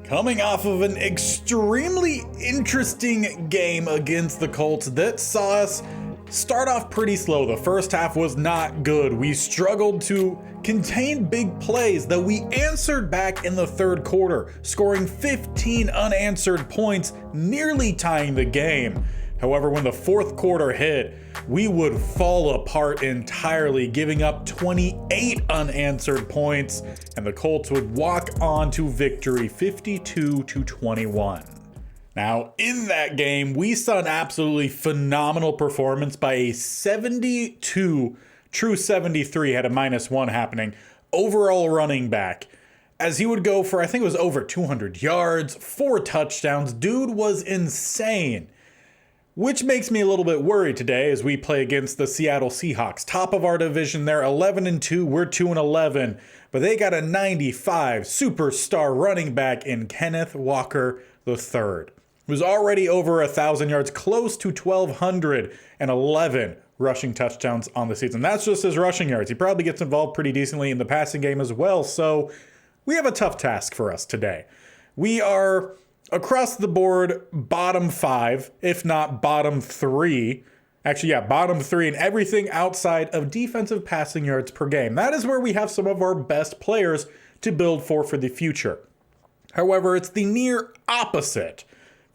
Coming off of an extremely interesting game against the Colts that saw us start off pretty slow. The first half was not good. We struggled to contain big plays, though we answered back in the third quarter, scoring 15 unanswered points, nearly tying the game. However, when the fourth quarter hit, we would fall apart entirely, giving up 28 unanswered points, and the Colts would walk on to victory 52-21. Now, in that game, we saw an absolutely phenomenal performance by a 72, true 73, had a -1 happening, overall running back, as he would go for, I think it was over 200 yards, 4 touchdowns. Dude was insane. Which makes me a little bit worried today as we play against the Seattle Seahawks. Top of our division, they're 11-2, we're 2-11, but they got a 95 superstar running back in Kenneth Walker III. Who's already over 1,000 yards, close to 1,211 rushing touchdowns on the season. That's just his rushing yards. He probably gets involved pretty decently in the passing game as well, so we have a tough task for us today. We are across the board bottom 5, if not bottom 3. Actually, yeah, bottom 3 in everything outside of defensive passing yards per game. That is where we have some of our best players to build for the future. However, it's the near opposite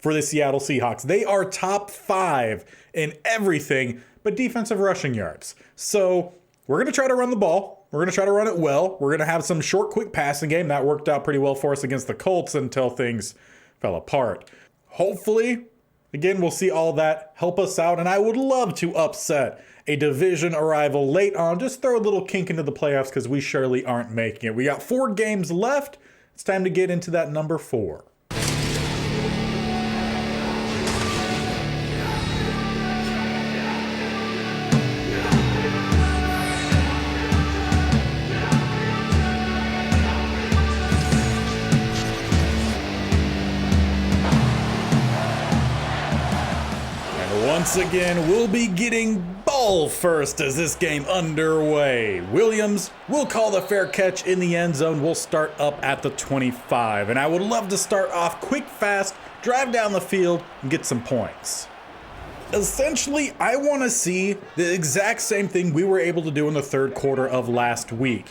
for the Seattle Seahawks. They are top 5 in everything but defensive rushing yards. So we're going to try to run the ball. We're going to try to run it well. We're going to have some short, quick passing game. That worked out pretty well for us against the Colts until things fell apart. Hopefully, again, we'll see all that help us out, and I would love to upset a division arrival late on. Just throw a little kink into the playoffs because we surely aren't making it. We got 4 games left. It's time to get into that number 4. Once again, we'll be getting ball first as this game underway. Williams will call the fair catch in the end zone. We'll start up at the 25. And I would love to start off quick, fast, drive down the field, and get some points. Essentially, I want to see the exact same thing we were able to do in the third quarter of last week.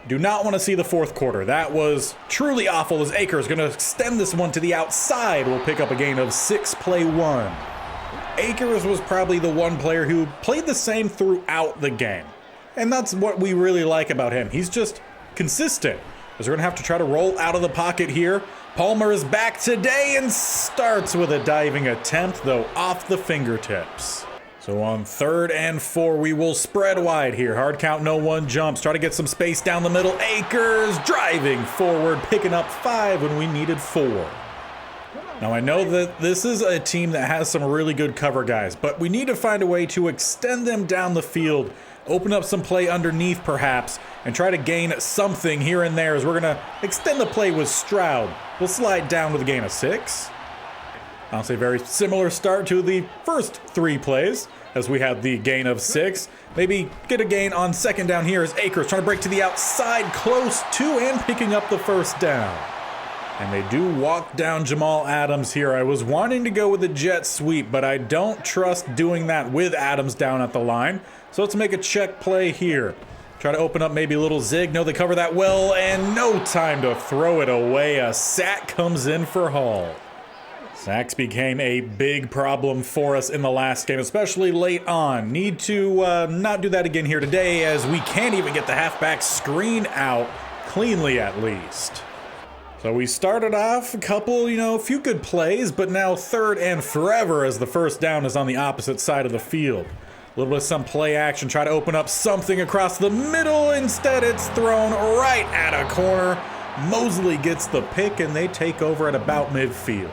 Do not want to see the fourth quarter. That was truly awful as Akers going to extend this one to the outside. We'll pick up a gain of 6, play 1. Akers was probably the one player who played the same throughout the game. And that's what we really like about him. He's just consistent. Because we're going to have to try to roll out of the pocket here. Palmer is back today and starts with a diving attempt, though off the fingertips. So on 3rd and 4, we will spread wide here. Hard count, no one jumps. Try to get some space down the middle. Akers driving forward, picking up 5 when we needed 4. Now, I know that this is a team that has some really good cover guys, but we need to find a way to extend them down the field, open up some play underneath perhaps, and try to gain something here and there as we're going to extend the play with Stroud. We'll slide down with a gain of 6. I'll say very similar start to the first 3 plays as we had the gain of 6. Maybe get a gain on 2nd down here as Akers trying to break to the outside, close to and picking up the 1st down. And they do walk down Jamal Adams here. I was wanting to go with a jet sweep, but I don't trust doing that with Adams down at the line. So let's make a check play here. Try to open up maybe a little zig. No, they cover that well, and no time to throw it away. A sack comes in for Hall. Sacks became a big problem for us in the last game, especially late on. Need to not do that again here today, as we can't even get the halfback screen out cleanly at least. So we started off a couple, a few good plays, but now 3rd and forever as the 1st down is on the opposite side of the field. A little bit of some play action, try to open up something across the middle. Instead, it's thrown right at a corner. Mosley gets the pick, and they take over at about midfield.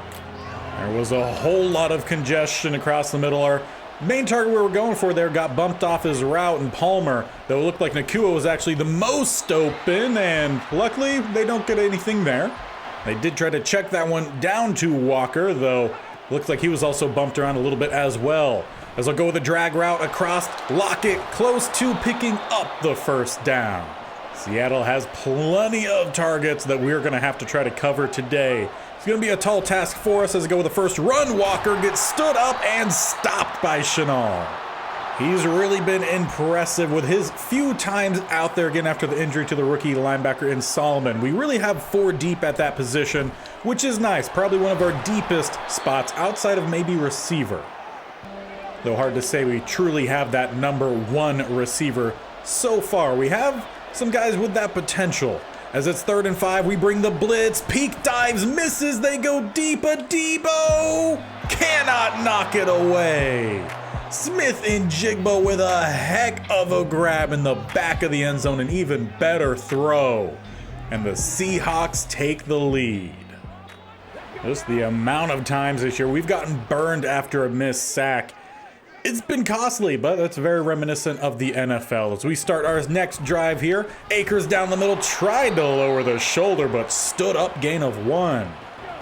There was a whole lot of congestion across the middle. Our main target we were going for there got bumped off his route, and Palmer, though it looked like Nakua was actually the most open, and luckily they don't get anything there. They did try to check that one down to Walker, though looks like he was also bumped around a little bit as well. As they'll go with a drag route across, Lockett close to picking up the 1st down. Seattle has plenty of targets that we're going to have to try to cover today. It's going to be a tall task for us as we go with the first run. Walker gets stood up and stopped by Chenal. He's really been impressive with his few times out there again after the injury to the rookie linebacker in Solomon. We really have 4 deep at that position, which is nice. Probably one of our deepest spots outside of maybe receiver. Though hard to say we truly have that number 1 receiver so far. We have some guys with that potential. As it's 3rd and 5, we bring the blitz. Peak dives, misses, they go deep. Debo cannot knock it away. Smith and Jigba with a heck of a grab in the back of the end zone, an even better throw. And the Seahawks take the lead. Just the amount of times this year we've gotten burned after a missed sack. It's been costly, but that's very reminiscent of the NFL. As we start our next drive here, Akers down the middle tried to lower the shoulder, but stood up, gain of 1.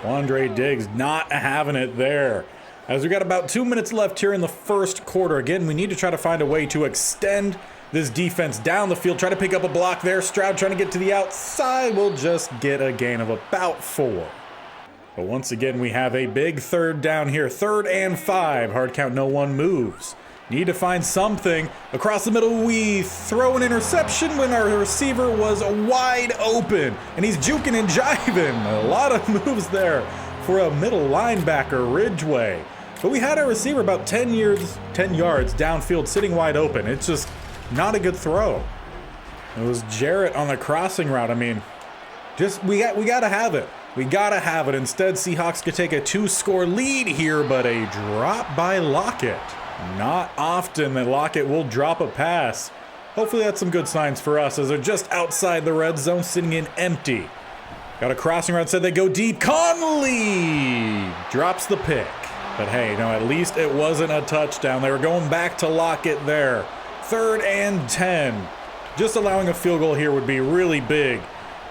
Quandre Diggs not having it there. As we got about 2 minutes left here in the first quarter. Again, we need to try to find a way to extend this defense down the field. Try to pick up a block there. Stroud trying to get to the outside. We'll just get a gain of about 4. But once again, we have a big 3rd down here. 3rd and 5. Hard count, no one moves. Need to find something. Across the middle, we throw an interception when our receiver was wide open. And he's juking and jiving. A lot of moves there for a middle linebacker, Ridgeway. But we had our receiver about 10 yards downfield sitting wide open. It's just not a good throw. It was Jarrett on the crossing route. I mean, just we got to have it. We got to have it. Instead, Seahawks could take a 2-score lead here, but a drop by Lockett. Not often that Lockett will drop a pass. Hopefully that's some good signs for us as they're just outside the red zone, sitting in empty. Got a crossing route, said they go deep. Conley drops the pick. But hey, no, at least it wasn't a touchdown. They were going back to Lockett there. 3rd and 10. Just allowing a field goal here would be really big.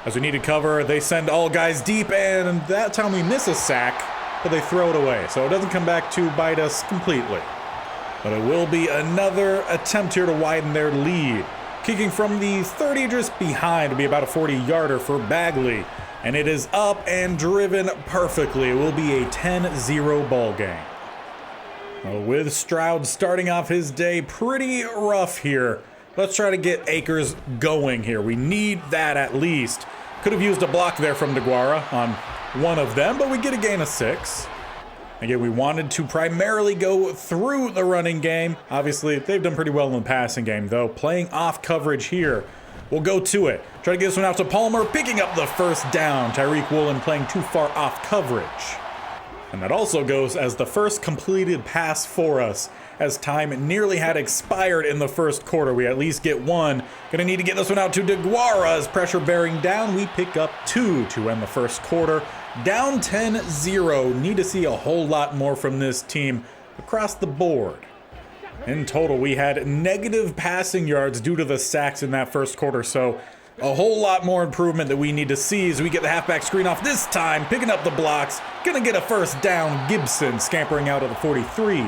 As we need to cover, they send all guys deep, and that time we miss a sack, but they throw it away. So it doesn't come back to bite us completely. But it will be another attempt here to widen their lead. Kicking from the 30 just behind to be about a 40-yarder for Bagley. And it is up and driven perfectly. It will be a 10-0 ball game. Well, with Stroud starting off his day pretty rough here. Let's try to get Akers going here. We need that at least. Could have used a block there from DeGuara on one of them, but we get a gain of 6. Again, we wanted to primarily go through the running game. Obviously, they've done pretty well in the passing game, though. Playing off coverage here. We'll go to it. Try to get this one out to Palmer, picking up the 1st down. Tyreek Woolen playing too far off coverage. And that also goes as the first completed pass for us, as time nearly had expired in the first quarter. We at least get 1. Gonna need to get this one out to DeGuara as pressure bearing down. We pick up 2 to end the first quarter. Down 10-0. Need to see a whole lot more from this team across the board. In total, we had negative passing yards due to the sacks in that first quarter, so a whole lot more improvement that we need to see as we get the halfback screen off this time, picking up the blocks, gonna get a 1st down. Gibson scampering out of the 43.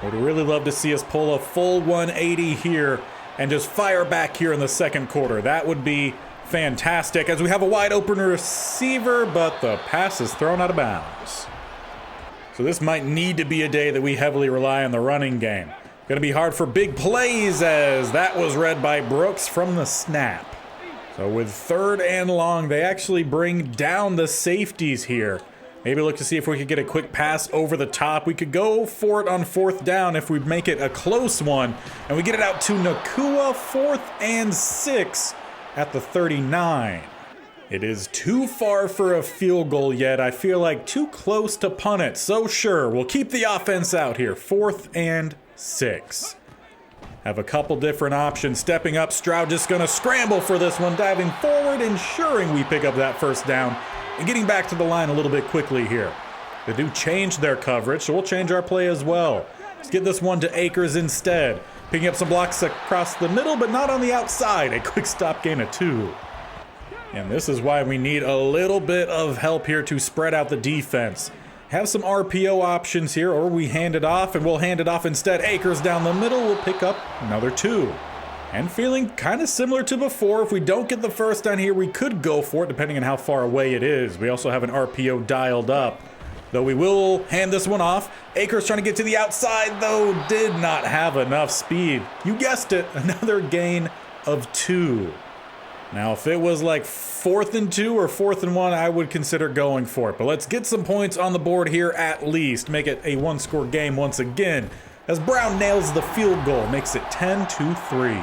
Would really love to see us pull a full 180 here and just fire back here in the second quarter. That would be fantastic as we have a wide open receiver, but the pass is thrown out of bounds. So this might need to be a day that we heavily rely on the running game. Going to be hard for big plays as that was read by Brooks from the snap. So with 3rd and long, they actually bring down the safeties here. Maybe look to see if we could get a quick pass over the top. We could go for it on 4th down if we make it a close one. And we get it out to Nakua, 4th and 6 at the 39. It is too far for a field goal yet. I feel like too close to punt it. So sure, we'll keep the offense out here. 4th and 6. Have a couple different options. Stepping up, Stroud just going to scramble for this one. Diving forward, ensuring we pick up that 1st down. And getting back to the line a little bit quickly here. They do change their coverage, so we'll change our play as well. Let's get this one to Akers instead. Picking up some blocks across the middle, but not on the outside. A quick stop gain of 2. And this is why we need a little bit of help here to spread out the defense. Have some RPO options here, or we hand it off, and we'll hand it off instead. Akers down the middle will pick up another 2. And feeling kind of similar to before. If we don't get the first down here, we could go for it depending on how far away it is. We also have an RPO dialed up. Though we will hand this one off. Akers trying to get to the outside, though did not have enough speed. You guessed it, another gain of 2. Now, if it was like 4th and 2 or 4th and 1, I would consider going for it. But let's get some points on the board here at least. Make it a one-score game once again. As Brown nails the field goal, makes it 10-3.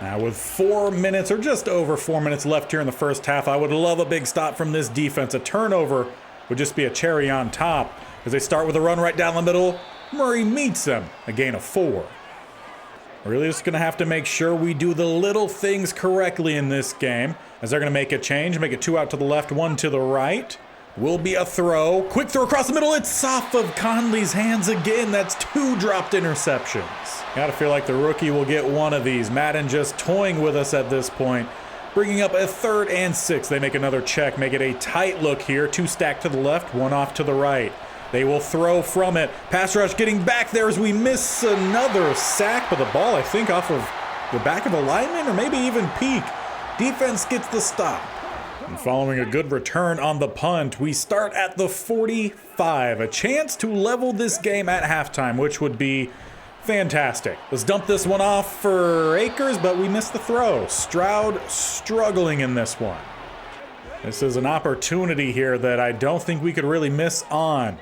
Now with 4 minutes, or just over 4 minutes left here in the first half, I would love a big stop from this defense. A turnover would just be a cherry on top. As they start with a run right down the middle, Murray meets them, a gain of 4. We're really just going to have to make sure we do the little things correctly in this game, as they're going to make a change, make it 2 out to the left, 1 to the right. Will be a throw. Quick throw across the middle. It's off of Conley's hands again. That's 2 dropped interceptions. Gotta feel like the rookie will get one of these. Madden just toying with us at this point. Bringing up a 3rd and 6. They make another check, make it a tight look here. 2 stacked to the left, 1 off to the right. They will throw from it. Pass rush getting back there as we miss another sack, but the ball, I think, off of the back of a lineman or maybe even peak. Defense gets the stop. And following a good return on the punt, we start at the 45. A chance to level this game at halftime, which would be fantastic. Let's dump this one off for Akers, but we missed the throw. Stroud struggling in this one. This is an opportunity here that I don't think we could really miss on.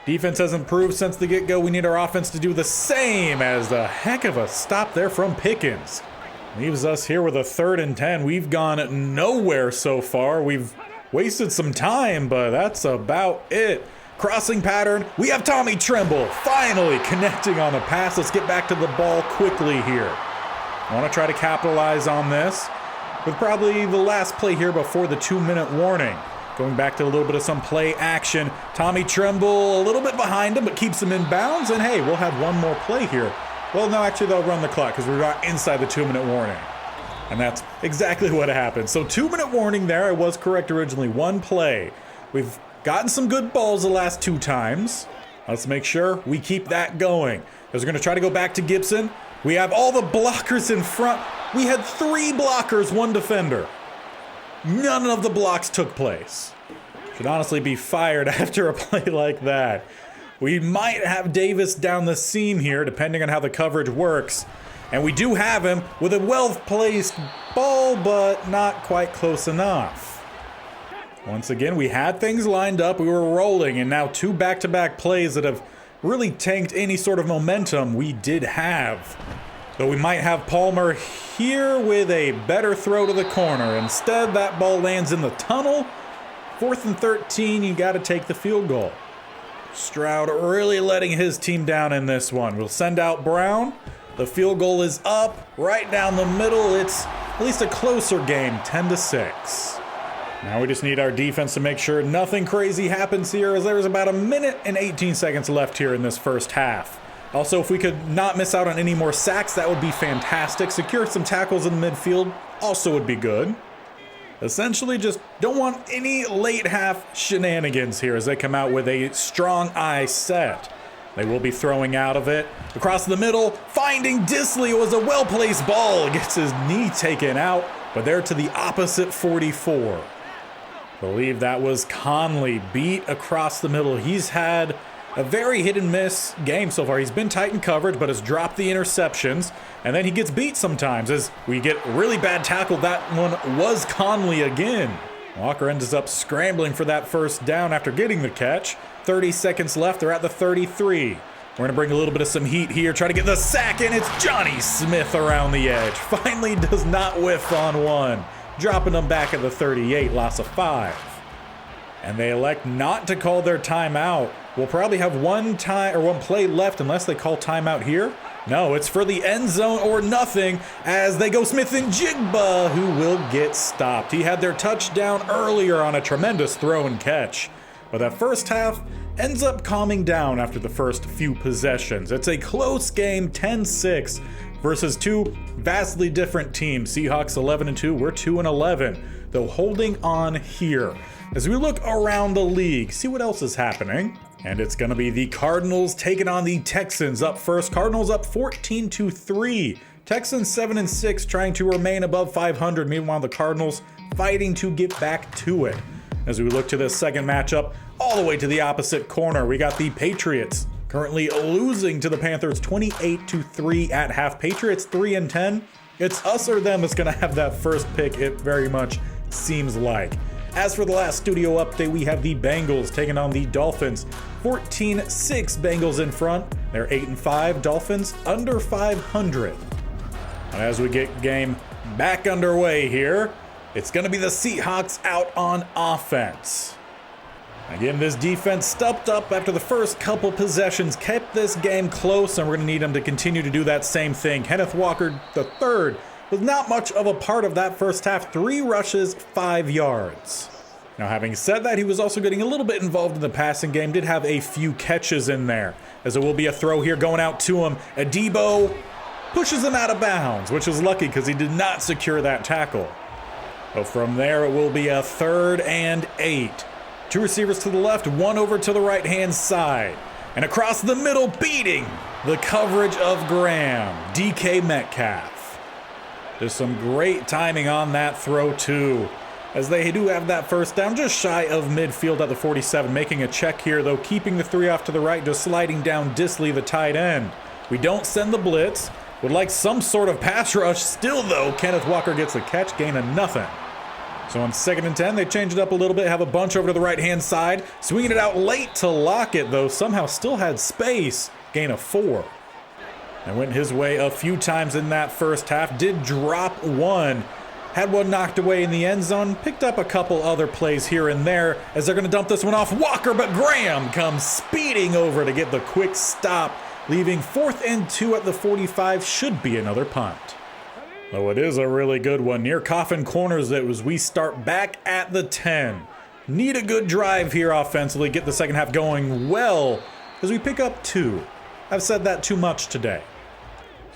Defense has improved since the get-go. We need our offense to do the same, as the heck of a stop there from Pickens. Leaves us here with a 3rd and 10. We've gone nowhere so far. We've wasted some time, but that's about it. Crossing pattern. We have Tommy Tremble finally connecting on a pass. Let's get back to the ball quickly here. I want to try to capitalize on this with probably the last play here before the 2-minute warning. Going back to a little bit of some play action. Tommy Tremble a little bit behind him, but keeps him in bounds. And hey, we'll have one more play here. Well, no, actually, they'll run the clock because we're not inside the 2-minute warning. And that's exactly what happened. So 2-minute warning there. I was correct originally. 1 play. We've gotten some good balls the last 2 times. Let's make sure we keep that going. As we're going to try to go back to Gibson. We have all the blockers in front. We had 3 blockers, 1 defender. None of the blocks took place. Should honestly be fired after a play like that. We might have Davis down the seam here, depending on how the coverage works. And we do have him with a well-placed ball, but not quite close enough. Once again, we had things lined up, we were rolling, and now 2 back-to-back plays that have really tanked any sort of momentum we did have. Though we might have Palmer here with a better throw to the corner. Instead, that ball lands in the tunnel. 4th and 13, you got to take the field goal. Stroud really letting his team down in this one. We'll send out Brown. The field goal is up right down the middle. It's at least a closer game, 10-6. Now we just need our defense to make sure nothing crazy happens here, as there's about 1 minute and 18 seconds left here in this first half. Also, if we could not miss out on any more sacks, that would be fantastic. Secure some tackles in the midfield also would be good. Essentially, just don't want any late half shenanigans here as they come out with a strong eye set. They will be throwing out of it. Across the middle, finding Disley. It was a well-placed ball. Gets his knee taken out, but they're to the opposite 44. I believe that was Conley beat across the middle. He's had a very hit-and-miss game so far. He's been tight in coverage, but has dropped the interceptions. And then he gets beat sometimes as we get really bad tackle. That one was Conley again. Walker ends up scrambling for that first down after getting the catch. 30 seconds left. They're at the 33. We're going to bring a little bit of some heat here. Try to get the sack, and it's Johnny Smith around the edge. Finally does not whiff on one. Dropping them back at the 38. Loss of 5. And they elect not to call their timeout. We'll probably have one play left unless they call timeout here. No, it's for the end zone or nothing as they go Smith and Jigba, who will get stopped. He had their touchdown earlier on a tremendous throw and catch. But that first half ends up calming down after the first few possessions. It's a close game, 10-6 versus 2 vastly different teams. Seahawks 11-2, we're 2-11, though holding on here. As we look around the league, see what else is happening. And it's going to be the Cardinals taking on the Texans up first. Cardinals up 14-3 Texans 7-6, trying to remain above 500. Meanwhile, the Cardinals fighting to get back to it. As we look to this second matchup, all the way to the opposite corner, we got the Patriots currently losing to the Panthers 28-3 at half. Patriots 3-10. It's us or them that's going to have that first pick, it very much seems like. As for the last studio update, we have the Bengals taking on the Dolphins. 14-6 Bengals in front. They're 8-5. Dolphins under 500. And as we get game back underway here, it's going to be the Seahawks out on offense. Again, this defense stepped up after the first couple possessions, kept this game close, and we're going to need them to continue to do that same thing. Kenneth Walker III was not much of a part of that first half. 3 rushes, 5 yards. Now, having said that, he was also getting a little bit involved in the passing game, did have a few catches in there, as it will be a throw here going out to him. Adebo pushes him out of bounds, which was lucky because he did not secure that tackle. But from there, it will be a 3rd and 8. 2 receivers to the left, 1 over to the right-hand side. And across the middle, beating the coverage of Graham, DK Metcalf. There's some great timing on that throw, too, as they do have that first down just shy of midfield at the 47. Making a check here, though, keeping the 3 off to the right, just sliding down Disley, the tight end. We don't send the blitz. Would like some sort of pass rush. Still, though, Kenneth Walker gets the catch, gain of nothing. So on 2nd and 10, they change it up a little bit, have a bunch over to the right-hand side. Swinging it out late to Lockett, though, somehow still had space. Gain of 4. And went his way a few times in that first half. Did drop 1. Had 1 knocked away in the end zone. Picked up a couple other plays here and there as they're going to dump this one off Walker, but Graham comes speeding over to get the quick stop, leaving 4th and 2 at the 45. Should be another punt. Though it is a really good one. Near coffin corners as we start back at the 10. Need a good drive here offensively. Get the second half going well as we pick up 2. I've said that too much today.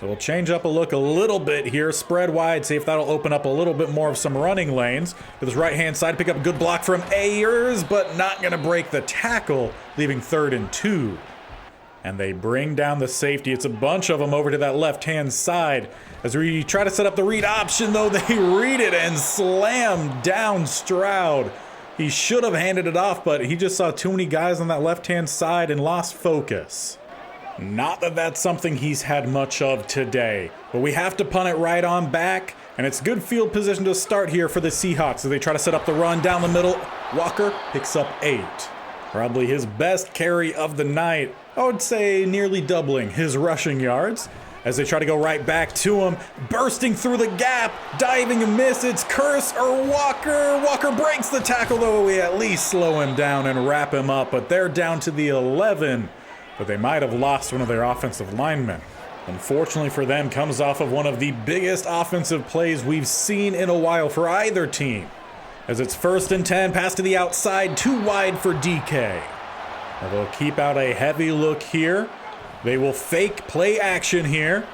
So we'll change up a look a little bit here. Spread wide. See if that'll open up a little bit more of some running lanes. To this right-hand side, pick up a good block from Ayers, but not going to break the tackle, leaving 3rd and 2. And they bring down the safety. It's a bunch of them over to that left-hand side. As we try to set up the read option, though, they read it and slam down Stroud. He should have handed it off, but he just saw too many guys on that left-hand side and lost focus. Not that that's something he's had much of today, but we have to punt it right on back, and it's good field position to start here for the Seahawks as they try to set up the run down the middle. Walker picks up 8. Probably his best carry of the night. I would say nearly doubling his rushing yards as they try to go right back to him. Bursting through the gap, diving and miss. It's Curse or Walker. Walker breaks the tackle, though we at least slow him down and wrap him up. But they're down to the 11. But they might have lost one of their offensive linemen. Unfortunately for them, comes off of one of the biggest offensive plays we've seen in a while for either team. As it's 1st and 10, pass to the outside, too wide for DK. They'll keep out a heavy look here. They will fake play action here.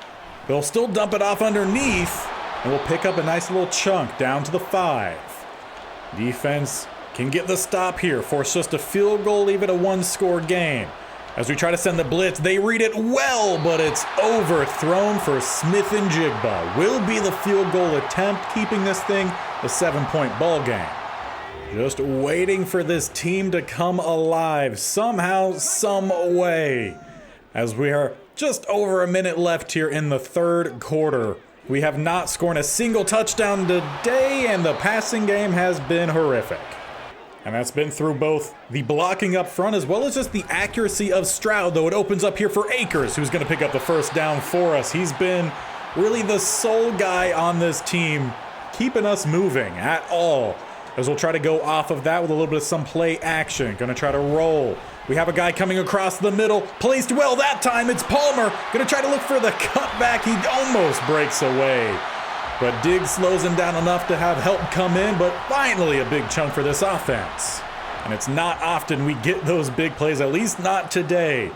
They'll still dump it off underneath, and we'll pick up a nice little chunk down to the 5. Defense can get the stop here, force just a field goal, leave it a 1-score game. As we try to send the blitz, they read it well, but it's overthrown for Smith and Jigba. Will be the field goal attempt, keeping this thing a 7-point ball game. Just waiting for this team to come alive somehow, some way. As we are just over a minute left here in the 3rd quarter. We have not scored a single touchdown today, and the passing game has been horrific. And that's been through both the blocking up front as well as just the accuracy of Stroud, though it opens up here for Akers, who's going to pick up the first down for us. He's been really the sole guy on this team keeping us moving at all. As we'll try to go off of that with a little bit of some play action. Going to try to roll. We have a guy coming across the middle. Placed well that time. It's Palmer. Going to try to look for the cutback. He almost breaks away. But Diggs slows him down enough to have help come in. But finally a big chunk for this offense. And it's not often we get those big plays, at least not today.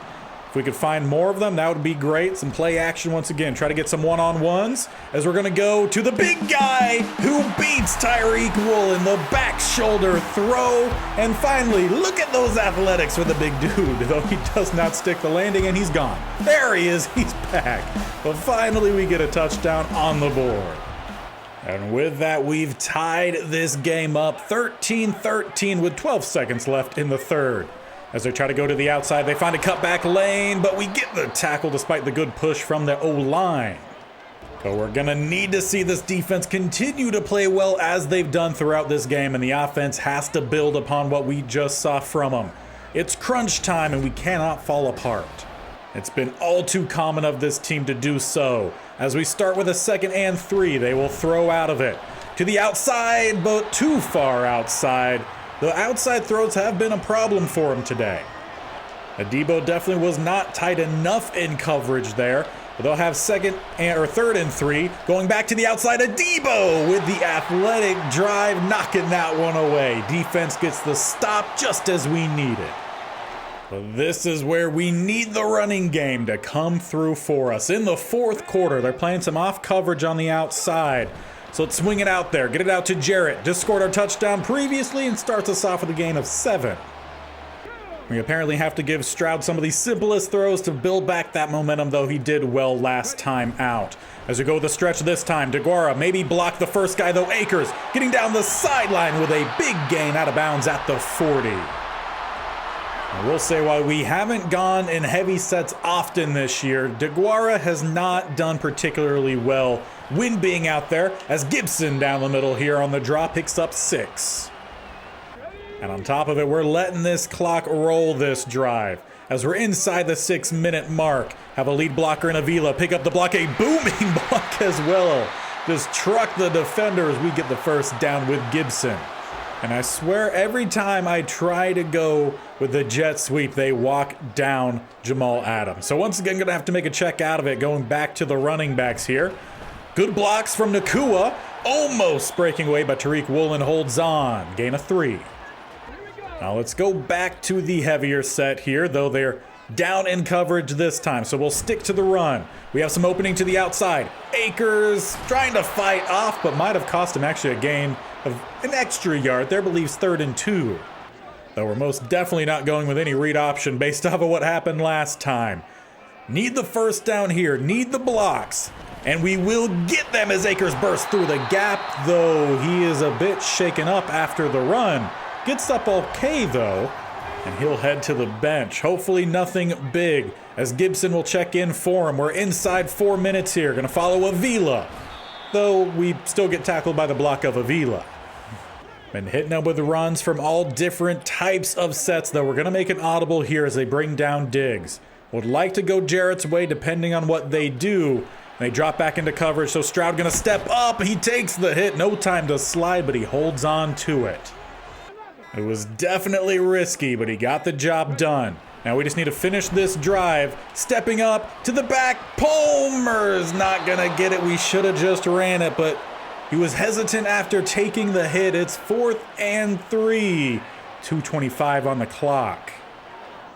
If we could find more of them, that would be great. Some play action once again. Try to get some one-on-ones as we're going to go to the big guy who beats Tyreek Woolen. The back shoulder throw. And finally, look at those athletics for the big dude. Though he does not stick the landing, and he's gone. There he is. He's back. But finally, we get a touchdown on the board. And with that, we've tied this game up 13-13 with 12 seconds left in the third. As they try to go to the outside, they find a cutback lane, but we get the tackle despite the good push from the O-line. So we're going to need to see this defense continue to play well as they've done throughout this game, and the offense has to build upon what we just saw from them. It's crunch time, and we cannot fall apart. It's been all too common of this team to do so. As we start with a 2nd and 3, they will throw out of it. To the outside, but too far outside. The outside throws have been a problem for him today. Adebo definitely was not tight enough in coverage there. But they'll have 3rd and 3. Going back to the outside, Adebo with the athletic drive, knocking that one away. Defense gets the stop just as we need it. But this is where we need the running game to come through for us. In the 4th quarter, they're playing some off coverage on the outside. So let's swing it out there. Get it out to Jarrett. Just scored our touchdown previously and starts us off with a gain of 7. We apparently have to give Stroud some of the simplest throws to build back that momentum, though he did well last time out. As we go the stretch this time, DeGuara maybe block the first guy, though Akers getting down the sideline with a big gain out of bounds at the 40. I will say, while we haven't gone in heavy sets often this year, DeGuara has not done particularly well when being out there, as Gibson down the middle here on the draw picks up 6. And on top of it, we're letting this clock roll this drive. As we're inside the 6-minute mark, have a lead blocker in Avila pick up the block, a booming block as well. Just truck the defenders. We get the first down with Gibson. And I swear every time I try to go with the jet sweep, they walk down Jamal Adams. So once again, gonna have to make a check out of it, going back to the running backs here. Good blocks from Nakua, almost breaking away, but Tyreek Woolen holds on. Gain of 3. Now let's go back to the heavier set here, though they're down in coverage this time, so we'll stick to the run. We have some opening to the outside. Akers trying to fight off, but might have cost him actually a gain of an extra yard there, but leaves 3rd and 2. Though we're most definitely not going with any read option based off of what happened last time. Need the first down here, need the blocks, and we will get them as Akers bursts through the gap, though he is a bit shaken up after the run. Gets up okay, though, and he'll head to the bench. Hopefully nothing big, as Gibson will check in for him. We're inside 4 minutes here. Going to follow Avila, though we still get tackled by the block of Avila. Been hitting up with runs from all different types of sets, though. We're going to make an audible here as they bring down Diggs. Would like to go Jarrett's way depending on what they do. They drop back into coverage, so Stroud going to step up. He takes the hit. No time to slide, but he holds on to it. It was definitely risky, but he got the job done. Now we just need to finish this drive. Stepping up to the back. Palmer's not going to get it. We should have just ran it, but he was hesitant after taking the hit. It's 4th and 3. 2:25 on the clock.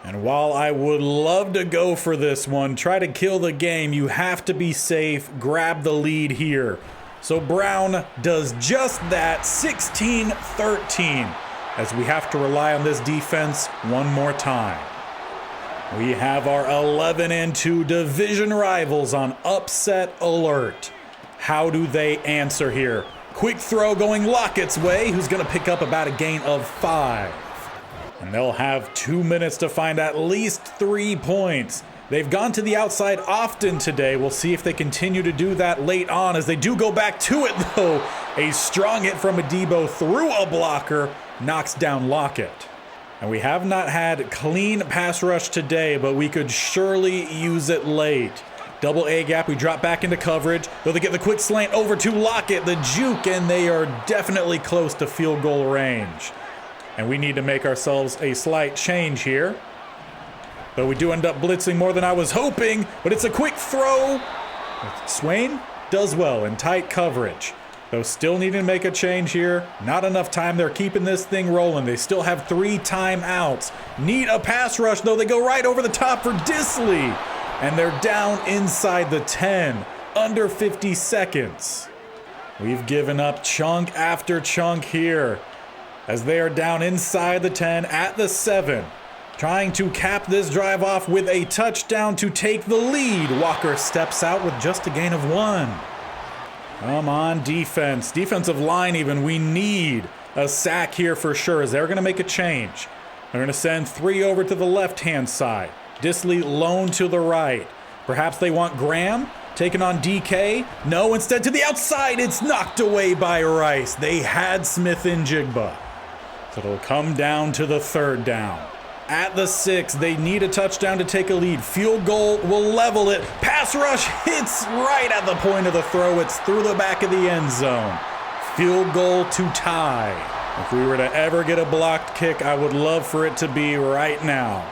And while I would love to go for this one, try to kill the game, you have to be safe. Grab the lead here. So Brown does just that. 16-13. As we have to rely on this defense one more time. We have our 11-2 division rivals on upset alert. How do they answer here? Quick throw going Lockett's way, who's going to pick up about a gain of 5. And they'll have 2 minutes to find at least 3 points. They've gone to the outside often today. We'll see if they continue to do that late on, as they do go back to it, though. A strong hit from Adebo through a blocker. Knocks down Lockett. And we have not had clean pass rush today, but we could surely use it late. Double A gap, we drop back into coverage, though they get the quick slant over to Lockett, the juke, and they are definitely close to field goal range. And we need to make ourselves a slight change here. But we do end up blitzing more than I was hoping, but it's a quick throw. Swain does well in tight coverage. Though still needing to make a change here. Not enough time. They're keeping this thing rolling. They still have 3 timeouts. Need a pass rush, though. They go right over the top for Disley. And they're down inside the 10. Under 50 seconds. We've given up chunk after chunk here. As they are down inside the 10 at the 7. Trying to cap this drive off with a touchdown to take the lead. Walker steps out with just a gain of 1. Come on, defense. Defensive line even. We need a sack here for sure, as they're going to make a change. They're going to send 3 over to the left-hand side. Disley lone to the right. Perhaps they want Graham taking on DK. No, instead to the outside. It's knocked away by Rice. They had Smith and Jigba. So it'll come down to the 3rd down. At the 6, they need a touchdown to take a lead. Field goal will level it. Pass rush hits right at the point of the throw. It's through the back of the end zone. Field goal to tie. If we were to ever get a blocked kick, I would love for it to be right now.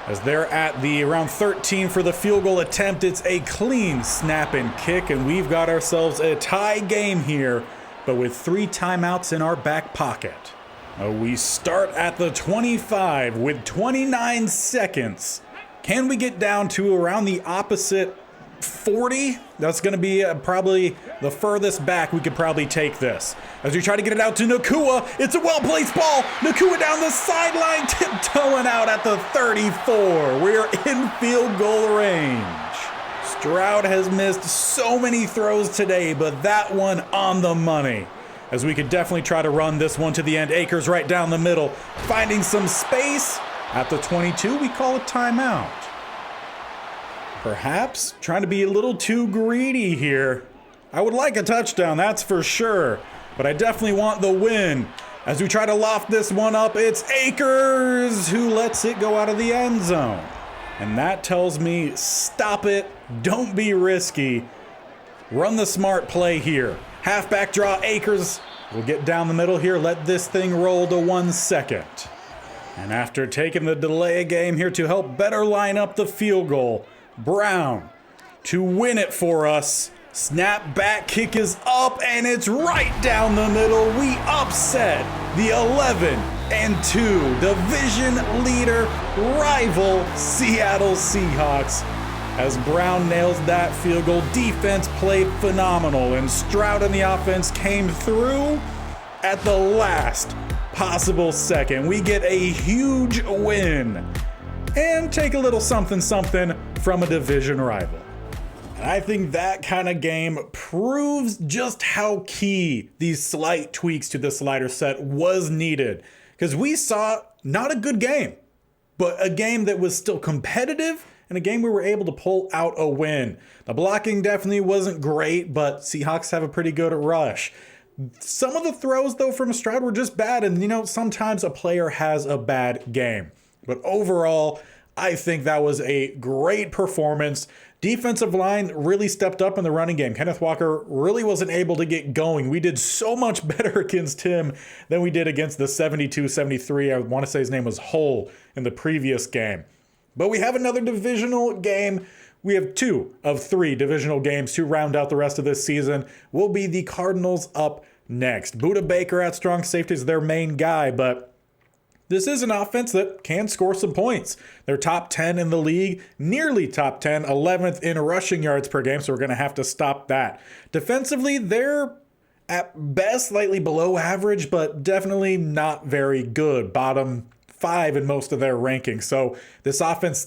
As they're at the around 13 for the field goal attempt, it's a clean snap and kick, and we've got ourselves a tie game here, but with 3 timeouts in our back pocket. We start at the 25 with 29 seconds. Can we get down to around the opposite 40? That's going to be probably the furthest back we could probably take this. As we try to get it out to Nakua, it's a well-placed ball. Nakua down the sideline, tiptoeing out at the 34. We're in field goal range. Stroud has missed so many throws today, but that one on the money. As we could definitely try to run this one to the end. Akers right down the middle, finding some space. At the 22, we call a timeout. Perhaps trying to be a little too greedy here. I would like a touchdown, that's for sure. But I definitely want the win. As we try to loft this one up, it's Akers who lets it go out of the end zone. And that tells me, stop it, don't be risky. Run the smart play here. Halfback draw, Akers will get down the middle here, let this thing roll to 1 second. And after taking the delay game here to help better line up the field goal, Brown to win it for us. Snap back kick is up, and it's right down the middle. We upset the 11-2 division leader rival Seattle Seahawks. As Brown nails that field goal, defense played phenomenal, and Stroud and the offense came through at the last possible second. We get a huge win and take a little something from a division rival. And I think that kind of game proves just how key these slight tweaks to the slider set was needed, because we saw not a good game, but a game that was still competitive, and a game we were able to pull out a win. The blocking definitely wasn't great, but Seahawks have a pretty good rush. Some of the throws, though, from Stroud were just bad, and sometimes a player has a bad game. But overall, I think that was a great performance. Defensive line really stepped up in the running game. Kenneth Walker really wasn't able to get going. We did so much better against him than we did against the 72-73. I want to say his name was Hull in the previous game. But we have another divisional game. We have 2 of 3 divisional games to round out the rest of this season. Will be the Cardinals up next. Budda Baker at strong safety is their main guy, but this is an offense that can score some points. They're top 10 in the league, nearly top 10, 11th in rushing yards per game, so we're going to have to stop that. Defensively, they're at best slightly below average, but definitely not very good. Bottom 5 in most of their rankings. So this offense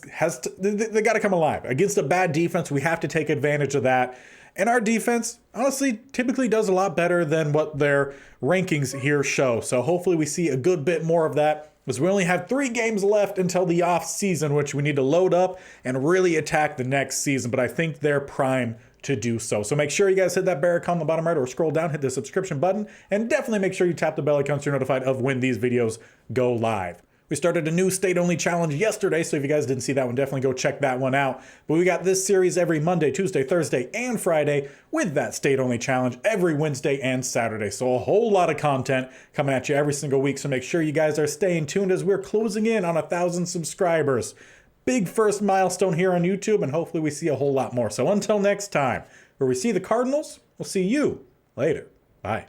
they got to come alive. Against a bad defense, we have to take advantage of that. And our defense, honestly, typically does a lot better than what their rankings here show. So hopefully we see a good bit more of that, as we only have 3 games left until the off season, which we need to load up and really attack the next season. But I think they're prime to do so. So make sure you guys hit that bear icon on the bottom right, or scroll down, hit the subscription button, and definitely make sure you tap the bell icon so you're notified of when these videos go live. We started a new state-only challenge yesterday, so if you guys didn't see that one, definitely go check that one out. But we got this series every Monday, Tuesday, Thursday, and Friday, with that state-only challenge every Wednesday and Saturday. So a whole lot of content coming at you every single week, so make sure you guys are staying tuned as we're closing in on 1,000 subscribers. Big first milestone here on YouTube, and hopefully we see a whole lot more. So until next time, where we see the Cardinals, we'll see you Later. Bye.